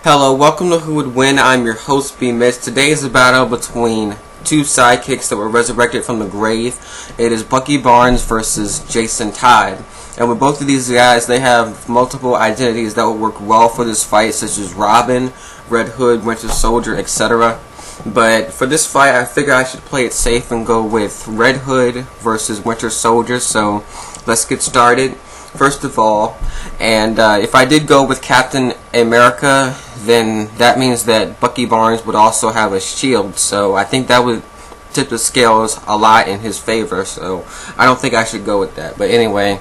Hello, welcome to Who Would Win. I'm your host, B. Mitch. Today is a battle between two sidekicks that were resurrected from the grave. It is Bucky Barnes versus Jason Todd. And with both of these guys, they have multiple identities that will work well for this fight, such as Robin, Red Hood, Winter Soldier, etc. But for this fight, I figure I should play it safe and go with Red Hood versus Winter Soldier. So let's get started. First of all, and if I did go with Captain America, then that means that Bucky Barnes would also have a shield, so I think that would tip the scales a lot in his favor, so I don't think I should go with that. But anyway,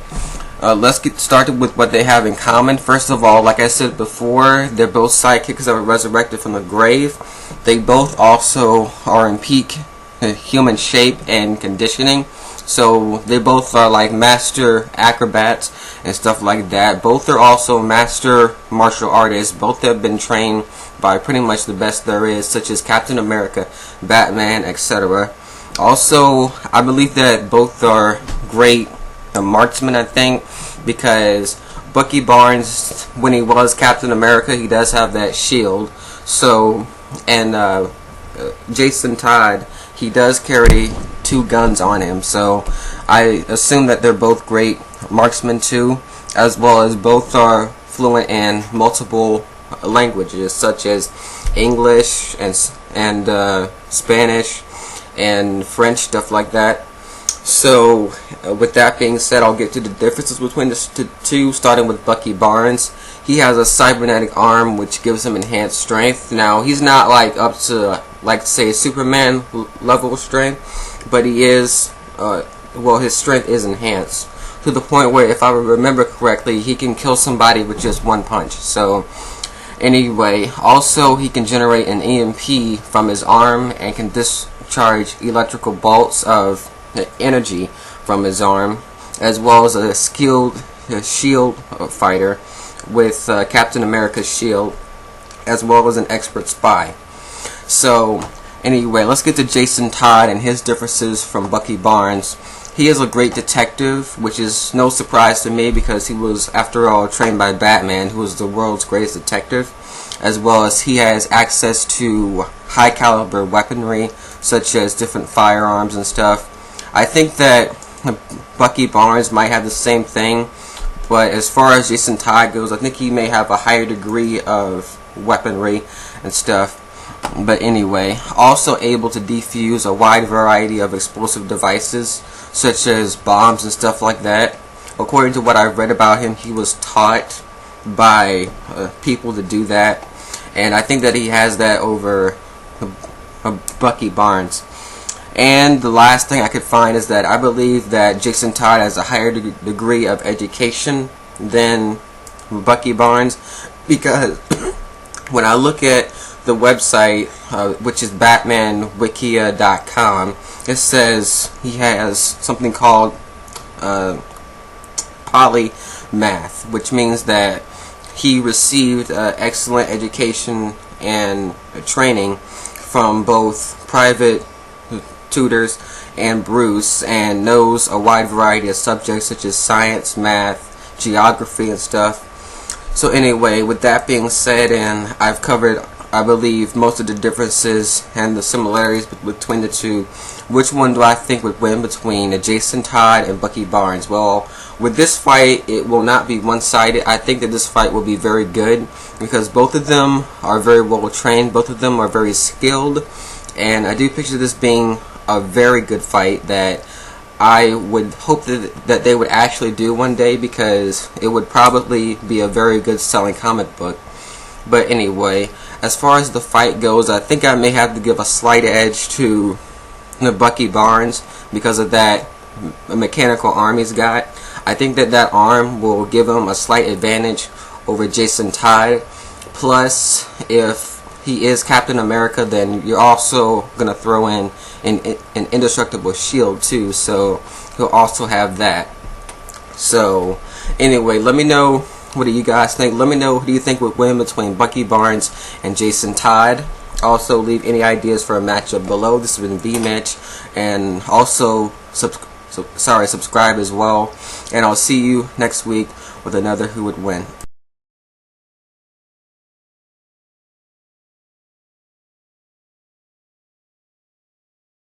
let's get started with what they have in common. First of all, like I said before, they're both sidekicks that were resurrected from the grave. They both also are in peak human shape and conditioning. So they both are like master acrobats and stuff like that. Both are also master martial artists. Both have been trained by pretty much the best there is, such as Captain America, Batman, etc. Also, I believe that both are great marksmen, I think, because Bucky Barnes, when he was Captain America, he does have that shield. So, and Jason Todd, he does carry two guns on him, so I assume that they're both great marksmen too, as well as both are fluent in multiple languages such as English and Spanish and French, stuff like that. So with that being said, I'll get to the differences between the two, starting with Bucky Barnes. He has a cybernetic arm which gives him enhanced strength. Now, he's not like up to, like, say, Superman level strength, but he is, well, his strength is enhanced to the point where, if I remember correctly, he can kill somebody with just one punch. So anyway, also he can generate an EMP from his arm and can discharge electrical bolts of energy from his arm, as well as a skilled shield fighter with Captain America's shield, as well as an expert spy. So anyway, let's get to Jason Todd and his differences from Bucky Barnes. He is a great detective, which is no surprise to me because he was, after all, trained by Batman, who is the world's greatest detective, as well as he has access to high caliber weaponry, such as different firearms and stuff. I think that Bucky Barnes might have the same thing, but as far as Jason Todd goes, I think he may have a higher degree of weaponry and stuff. But anyway, also able to defuse a wide variety of explosive devices, such as bombs and stuff like that. According to what I've read about him, he was taught by people to do that, and I think that he has that over Bucky Barnes. And the last thing I could find is that I believe that Jason Todd has a higher degree of education than Bucky Barnes, because when I look at the website, which is batmanwikia.com, it says he has something called polymath, which means that he received excellent education and training from both private tutors and Bruce, and knows a wide variety of subjects such as science, math, geography, and stuff. So anyway, with that being said, and I've covered, I believe, most of the differences and the similarities between the two, which one do I think would win between Jason Todd and Bucky Barnes? Well, with this fight, it will not be one-sided. I think that this fight will be very good because both of them are very well trained, both of them are very skilled, and I do picture this being a very good fight that I would hope that they would actually do one day, because it would probably be a very good selling comic book. But anyway, as far as the fight goes, I think I may have to give a slight edge to Bucky Barnes because of that mechanical arm he's got. I think that that arm will give him a slight advantage over Jason Todd. Plus, if he is Captain America, then you're also going to throw in an indestructible shield too, so he'll also have that. So anyway, let me know, what do you guys think? Let me know, who do you think would win between Bucky Barnes and Jason Todd? Also, leave any ideas for a matchup below. This has been V-Mitch, and also subscribe as well, and I'll see you next week with another Who Would Win.